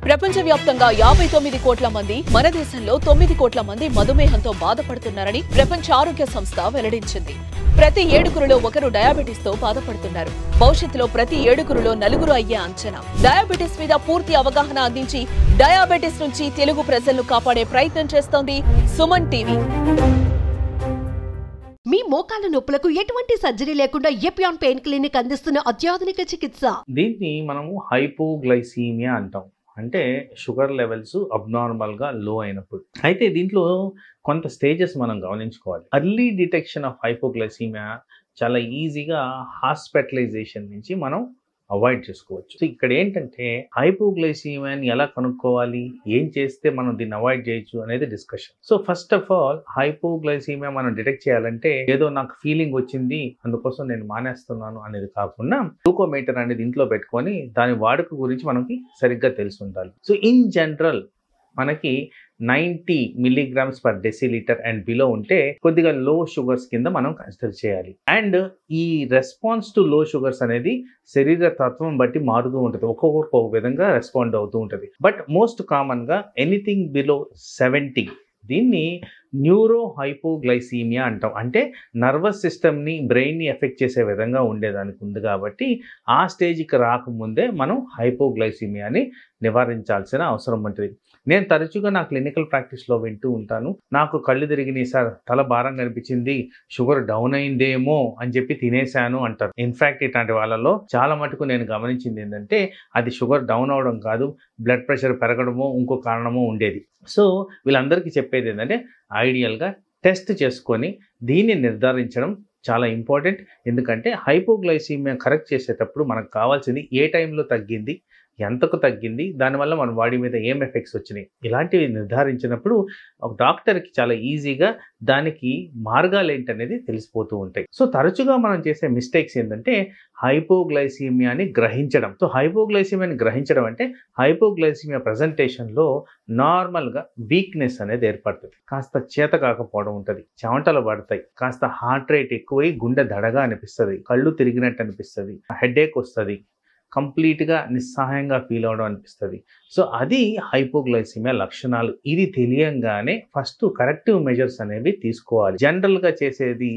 ప్రపంచవ్యాప్తంగా 59 కోట్ల మంది, మన దేశంలో 9 కోట్ల మంది మధుమేహంతో బాధపడుతున్నారని ప్రపంచ ఆరోగ్య సంస్థ వెల్లడించింది. ప్రతి 7గురిలో ఒకరు డయాబెటిస్ తో బాధపడుతున్నారు. భవిష్యత్తులో ప్రతి 7గురిలో 4 అయ్యే అంచనా. డయాబెటిస్ మీద పూర్తి అవగాహన అందించి డయాబెటిస్ నుంచి తెలుగు ప్రజలను కాపాడే ప్రయత్నం చేస్తోంది సుమన్ టీవీ. మీ మోకాళ్ళ నొప్పులకు ఎటువంటి సర్జరీ లేకుండా ఎపియాన్ పెయిన్ క్లినిక్ అందిస్తున్న అత్యాధునిక చికిత్స. దీన్ని మనము హైపోగ్లైసీమియా అంటాం. అంటే షుగర్ లెవెల్స్ అబ్నార్మల్ గా లో అయినప్పుడు. అయితే దీంట్లో కొంత స్టేజెస్ మనం గమనించుకోవాలి. ఎర్లీ డిటెక్షన్ ఆఫ్ హైపోగ్లైసీమియా చాలా ఈజీగా హాస్పిటలైజేషన్ నుంచి మనం అవాయిడ్ చేసుకోవచ్చు. సో ఇక్కడ ఏంటంటే హైపోగ్లైసీమియాని ఎలా కనుక్కోవాలి, ఏం చేస్తే మనం దీన్ని అవాయిడ్ చేయొచ్చు అనేది discussion. So first of all hypoglycaemia మనం డిటెక్ట్ చేయాలంటే ఏదో నాకు ఫీలింగ్ వచ్చింది అందుకోసం నేను మానేస్తున్నాను అనేది కాకుండా గ్లూకోమీటర్ అనేది ఇంట్లో పెట్టుకొని దాని వాడుక గురించి మనకి సరిగ్గా తెలిసి ఉండాలి. సో ఇన్ జనరల్ మనకి 90 milligrams per deciliter and below ఉంటే కొద్దిగా లో షుగర్స్ కింద మనం కన్సిడర్ చేయాలి. అండ్ ఈ రెస్పాన్స్ టు లో షుగర్స్ అనేది శరీర తత్వం బట్టి మారుతూ ఉంటుంది. ఒక్కొక్కరికి ఒక విధంగా రెస్పాండ్ అవుతూ ఉంటుంది. బట్ మోస్ట్ కామన్ గా ఎనీథింగ్ బిలో 70 దీన్ని న్యూరో హైపోగ్లైసీమియా అంటాం. అంటే నర్వస్ సిస్టమ్ని బ్రెయిన్ని ఎఫెక్ట్ చేసే విధంగా ఉండేదానికి ఉంది కాబట్టి ఆ స్టేజ్కి రాకముందే మనం హైపోగ్లైసీమియాని నివారించాల్సిన అవసరం ఉంటుంది. నేను తరచుగా నా క్లినికల్ ప్రాక్టీస్లో వింటూ ఉంటాను, నాకు కళ్ళు తిరిగినాయి సార్, తల భారంగా అనిపించింది, షుగర్ డౌన్ అయిందేమో అని చెప్పి తినేశాను అంటారు. ఇన్ఫ్యాక్ట్ ఇట్లాంటి వాళ్ళలో చాలా మటుకు నేను గమనించింది ఏంటంటే అది షుగర్ డౌన్ అవడం కాదు, బ్లడ్ ప్రెషర్ పెరగడమో ఇంకో కారణమో ఉండేది. సో వీళ్ళందరికీ చెప్పేది ఏంటంటే ఐడియల్గా టెస్ట్ చేసుకొని దీన్ని నిర్ధారించడం చాలా ఇంపార్టెంట్. ఎందుకంటే హైపోగ్లైసీమియా కరెక్ట్ చేసేటప్పుడు మనకు కావాల్సింది ఏ టైంలో తగ్గింది, ఎంతకు తగ్గింది, దానివల్ల మన బాడీ మీద ఏం ఎఫెక్ట్స్ వచ్చినాయి, ఇలాంటివి నిర్ధారించినప్పుడు ఒక డాక్టర్కి చాలా ఈజీగా దానికి మార్గాలు ఏంటనేది తెలిసిపోతూ ఉంటాయి. సో తరచుగా మనం చేసే మిస్టేక్స్ ఏంటంటే హైపోగ్లైసీమియాని గ్రహించడం. సో హైపోగ్లైసీమియాని గ్రహించడం అంటే హైపోగ్లైసీమియా ప్రజెంటేషన్లో నార్మల్గా వీక్నెస్ అనేది ఏర్పడుతుంది, కాస్త చేత కాకపోవడం ఉంటుంది, చెమటలు పడతాయి, కాస్త హార్ట్ రేట్ ఎక్కువై గుండె దడగా అనిపిస్తుంది, కళ్ళు తిరిగినట్టు అనిపిస్తుంది, హెడేక్ వస్తుంది, కంప్లీట్గా నిస్సహాయంగా ఫీల్ అవడం అనిపిస్తుంది. సో అది హైపోగ్లైసీమియా లక్షణాలు. ఇది తెలియంగానే ఫస్ట్ కరెక్టివ్ మెజర్స్ అనేవి తీసుకోవాలి. జనరల్గా చేసేది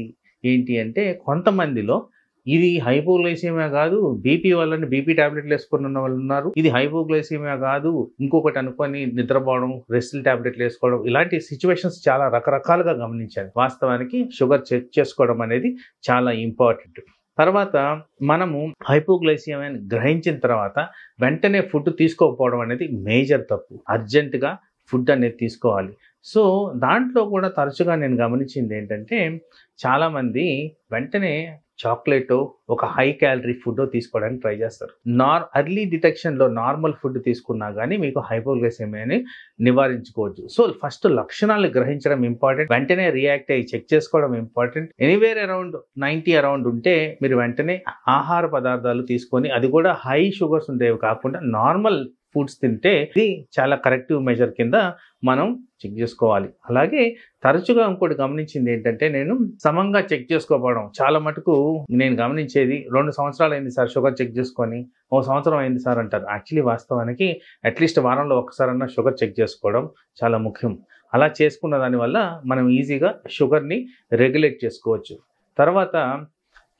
ఏంటి అంటే కొంతమందిలో ఇది హైపోగ్లైసీమియా కాదు, బీపీ వాళ్ళని బీపీ టాబ్లెట్లు వేసుకున్న వాళ్ళు ఉన్నారు, ఇది హైపోగ్లైసీమియా కాదు ఇంకొకటి అనుకొని నిద్రపోవడం, రెస్టిల్ టాబ్లెట్లు వేసుకోవడం, ఇలాంటి సిచ్యువేషన్స్ చాలా రకరకాలుగా గమనించాను. వాస్తవానికి షుగర్ చెక్ చేసుకోవడం అనేది చాలా ఇంపార్టెంట్. తర్వాత మనము హైపోగ్లైసీమియాని గ్రహించిన తర్వాత వెంటనే ఫుడ్ తీసుకోకపోవడం అనేది మేజర్ తప్పు. అర్జెంటుగా ఫుడ్ అనేది తీసుకోవాలి. సో దాంట్లో కూడా తరచుగా నేను గమనించింది ఏంటంటే చాలామంది వెంటనే చాక్లెట్, ఒక హై క్యాలరీ ఫుడ్ తీసుకోవడానికి ట్రై చేస్తారు. ఎర్లీ డిటెక్షన్లో నార్మల్ ఫుడ్ తీసుకున్నా కానీ మీకు హైపోగ్లైసీమియాని నివారించుకోవచ్చు. సో ఫస్ట్ లక్షణాలు గ్రహించడం ఇంపార్టెంట్, వెంటనే రియాక్ట్ అయ్యి చెక్ చేసుకోవడం ఇంపార్టెంట్. ఎనీవేర్ అరౌండ్ 90 అరౌండ్ ఉంటే మీరు వెంటనే ఆహార పదార్థాలు తీసుకొని, అది కూడా హై షుగర్స్ ఉండేవి కాకుండా నార్మల్ ఫుడ్స్ తింటే ఇది చాలా కరెక్టివ్ మెజర్ కింద మనం చెక్ చేసుకోవాలి. అలాగే తరచుగా ఇంకోటి గమనించింది ఏంటంటే నేను సమంగా చెక్ చేసుకోకపోవడం. చాలా మటుకు నేను గమనించేది 2 సంవత్సరాలు అయింది సార్ షుగర్ చెక్ చేసుకొని, 1 సంవత్సరం అయింది సార్ అంటారు. యాక్చువల్లీ వాస్తవానికి అట్లీస్ట్ వారంలో ఒక్కసారన్నా షుగర్ చెక్ చేసుకోవడం చాలా ముఖ్యం. అలా చేసుకున్న దానివల్ల మనం ఈజీగా షుగర్ని రెగ్యులేట్ చేసుకోవచ్చు. తర్వాత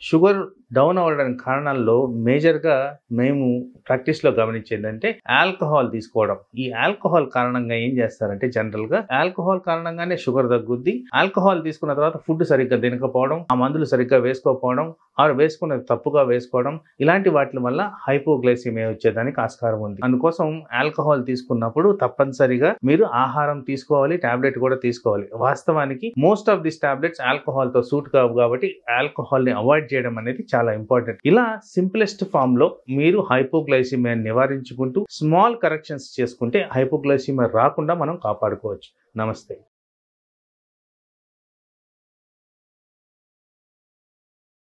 షుగర్ డౌన్ అవ్వడానికి కారణాల్లో మేజర్గా మేము ప్రాక్టీస్లో గమనించేందంటే ఆల్కహాల్ తీసుకోవడం. ఈ ఆల్కహాల్ కారణంగా ఏం చేస్తారంటే జనరల్గా ఆల్కహాల్ కారణంగానే షుగర్ తగ్గుద్ది. ఆల్కహాల్ తీసుకున్న తర్వాత ఫుడ్ సరిగ్గా తినకపోవడం, ఆ మందులు సరిగ్గా వేసుకోకపోవడం, ఆరు వేసుకున్నది తప్పుగా వేసుకోవడం, ఇలాంటి వాటి వల్ల హైపోగ్లైసీమియా వచ్చేదానికి ఆస్కారం ఉంది. అందుకోసం ఆల్కహాల్ తీసుకున్నప్పుడు తప్పనిసరిగా మీరు ఆహారం తీసుకోవాలి, టాబ్లెట్ కూడా తీసుకోవాలి. వాస్తవానికి మోస్ట్ ఆఫ్ దిస్ టాబ్లెట్స్ ఆల్కహాల్తో సూట్ కావు కాబట్టి ఆల్కహాల్ని అవాయిడ్ చేయడం అనేది చాలా ఇంపార్టెంట్. ఇలా సింప్లెస్ట్ ఫామ్ లో మీరు హైపోగ్లైసీమియాని నివారించుకుంటూ స్మాల్ కరెక్షన్స్ చేసుకుంటే హైపోగ్లైసీమియా రాకుండా మనం కాపాడుకోవచ్చు. నమస్తే.